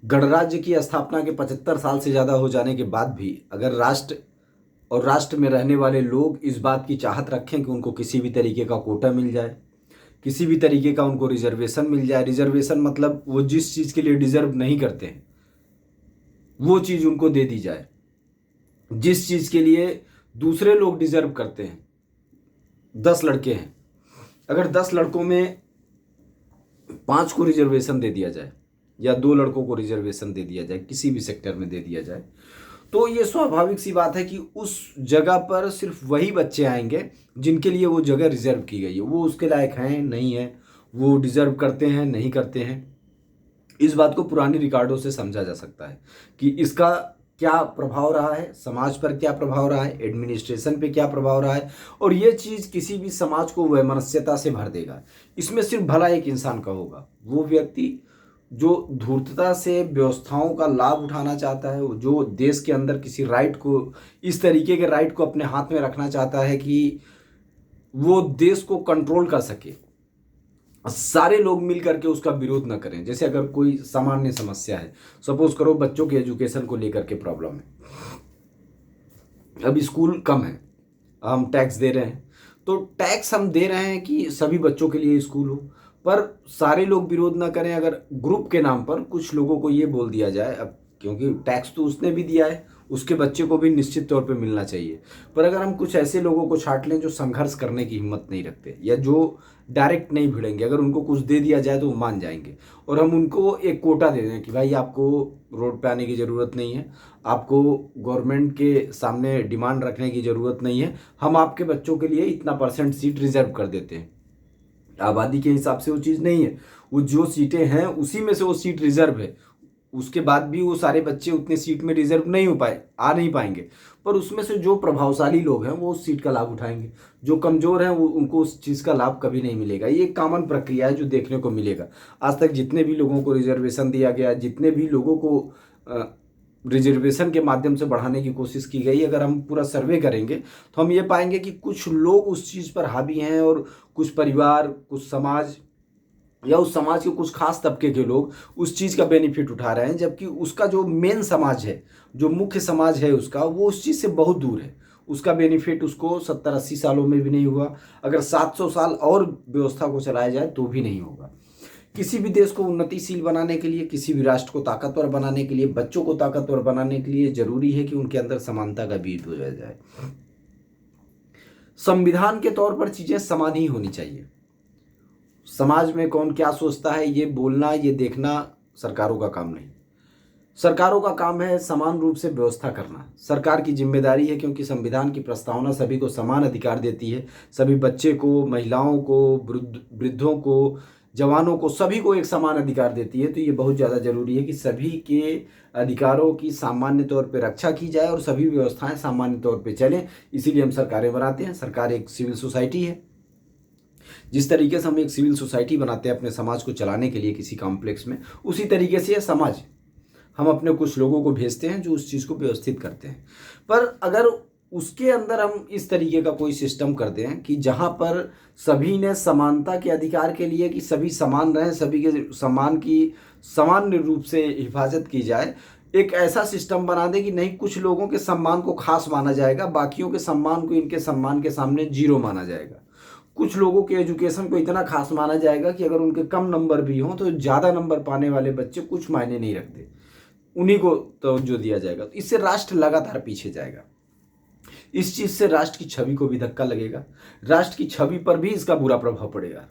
गणराज्य की स्थापना के 75 साल से ज़्यादा हो जाने के बाद भी अगर राष्ट्र और राष्ट्र में रहने वाले लोग इस बात की चाहत रखें कि उनको किसी भी तरीके का कोटा मिल जाए, किसी भी तरीके का उनको रिजर्वेशन मिल जाए, रिजर्वेशन मतलब वो जिस चीज़ के लिए डिजर्व नहीं करते हैं वो चीज़ उनको दे दी जाए, जिस चीज़ के लिए दूसरे लोग डिजर्व करते हैं। 10 लड़के हैं, अगर 10 लड़कों में 5 को रिजर्वेशन दे दिया जाए या 2 लड़कों को रिजर्वेशन दे दिया जाए, किसी भी सेक्टर में दे दिया जाए, तो ये स्वाभाविक सी बात है कि उस जगह पर सिर्फ वही बच्चे आएंगे जिनके लिए वो जगह रिजर्व की गई है। वो उसके लायक हैं नहीं है, वो डिजर्व करते हैं नहीं करते हैं। इस बात को पुरानी रिकॉर्डों से समझा जा सकता है कि इसका क्या प्रभाव रहा है, समाज पर क्या प्रभाव रहा है, एडमिनिस्ट्रेशन पे क्या प्रभाव रहा है, और ये चीज़ किसी भी समाज को वैमनस्यता से भर देगा। इसमें सिर्फ भला एक इंसान का होगा, वो व्यक्ति जो धूर्तता से व्यवस्थाओं का लाभ उठाना चाहता है, जो देश के अंदर किसी राइट को, इस तरीके के राइट को अपने हाथ में रखना चाहता है कि वो देश को कंट्रोल कर सके। सारे लोग मिल करके उसका विरोध न करें। जैसे अगर कोई सामान्य समस्या है, सपोज करो बच्चों के एजुकेशन को लेकर के प्रॉब्लम है, अब स्कूल कम है, हम टैक्स दे रहे हैं, तो टैक्स हम दे रहे हैं कि सभी बच्चों के लिए स्कूल हो, पर सारे लोग विरोध ना करें। अगर ग्रुप के नाम पर कुछ लोगों को ये बोल दिया जाए, अब क्योंकि टैक्स तो उसने भी दिया है, उसके बच्चे को भी निश्चित तौर पे मिलना चाहिए, पर अगर हम कुछ ऐसे लोगों को छांट लें जो संघर्ष करने की हिम्मत नहीं रखते या जो डायरेक्ट नहीं भिड़ेंगे, अगर उनको कुछ दे दिया जाए तो वो मान जाएंगे, और हम उनको एक कोटा दे दें कि भाई आपको रोड पे आने की ज़रूरत नहीं है, आपको गवर्नमेंट के सामने डिमांड रखने की ज़रूरत नहीं है, हम आपके बच्चों के लिए इतना परसेंट सीट रिजर्व कर देते हैं। आबादी के हिसाब से वो चीज़ नहीं है, वो जो सीटें हैं उसी में से वो सीट रिजर्व है, उसके बाद भी वो सारे बच्चे उतने सीट में रिजर्व नहीं हो पाए, आ नहीं पाएंगे, पर उसमें से जो प्रभावशाली लोग हैं वो उस सीट का लाभ उठाएंगे, जो कमज़ोर हैं वो उनको उस चीज़ का लाभ कभी नहीं मिलेगा। ये एक कॉमन प्रक्रिया है जो देखने को मिलेगा। आज तक जितने भी लोगों को रिजर्वेशन दिया गया, जितने भी लोगों को रिजर्वेशन के माध्यम से बढ़ाने की कोशिश की गई, अगर हम पूरा सर्वे करेंगे तो हम ये पाएंगे कि कुछ लोग उस चीज़ पर हावी हैं और कुछ परिवार, कुछ समाज या उस समाज के कुछ खास तबके के लोग उस चीज़ का बेनिफिट उठा रहे हैं, जबकि उसका जो मेन समाज है, जो मुख्य समाज है उसका, वो उस चीज़ से बहुत दूर है। उसका बेनिफिट उसको 70-80 सालों में भी नहीं हुआ, अगर 700 साल और व्यवस्था को चलाया जाए तो भी नहीं होगा। किसी भी देश को उन्नतिशील बनाने के लिए, किसी भी राष्ट्र को ताकतवर बनाने के लिए, बच्चों को ताकतवर बनाने के लिए जरूरी है कि उनके अंदर समानता का बीज बोया जाए। संविधान के तौर पर चीज़ें समान ही होनी चाहिए। समाज में कौन क्या सोचता है ये बोलना, ये देखना सरकारों का काम नहीं। सरकारों का काम है समान रूप से व्यवस्था करना, सरकार की जिम्मेदारी है, क्योंकि संविधान की प्रस्तावना सभी को समान अधिकार देती है। सभी बच्चे को, महिलाओं को, वृद्धों को, जवानों को, सभी को एक समान अधिकार देती है। तो ये बहुत ज़्यादा जरूरी है कि सभी के अधिकारों की सामान्य तौर पर रक्षा की जाए और सभी व्यवस्थाएं सामान्य तौर पर चलें। इसीलिए हम सरकारें बनाते हैं। सरकार एक सिविल सोसाइटी है। जिस तरीके से हम एक सिविल सोसाइटी बनाते हैं अपने समाज को चलाने के लिए किसी कॉम्प्लेक्स में, उसी तरीके से यह समाज, हम अपने कुछ लोगों को भेजते हैं जो उस चीज़ को व्यवस्थित करते हैं। पर अगर उसके अंदर हम इस तरीके का कोई सिस्टम कर दें कि जहाँ पर सभी ने समानता के अधिकार के लिए, कि सभी समान रहें, सभी के सम्मान की सामान्य रूप से हिफाजत की जाए, एक ऐसा सिस्टम बना दें कि नहीं, कुछ लोगों के सम्मान को खास माना जाएगा, बाकियों के सम्मान को इनके सम्मान के सामने जीरो माना जाएगा। कुछ लोगों के एजुकेशन को इतना खास माना जाएगा कि अगर उनके कम नंबर भी हों तो ज़्यादा नंबर पाने वाले बच्चे कुछ मायने नहीं रखते, उन्हीं को तवज्जो दिया जाएगा। तो इससे राष्ट्र लगातार पीछे जाएगा। इस चीज़ से राष्ट्र की छवि को भी धक्का लगेगा, राष्ट्र की छवि पर भी इसका बुरा प्रभाव पड़ेगा।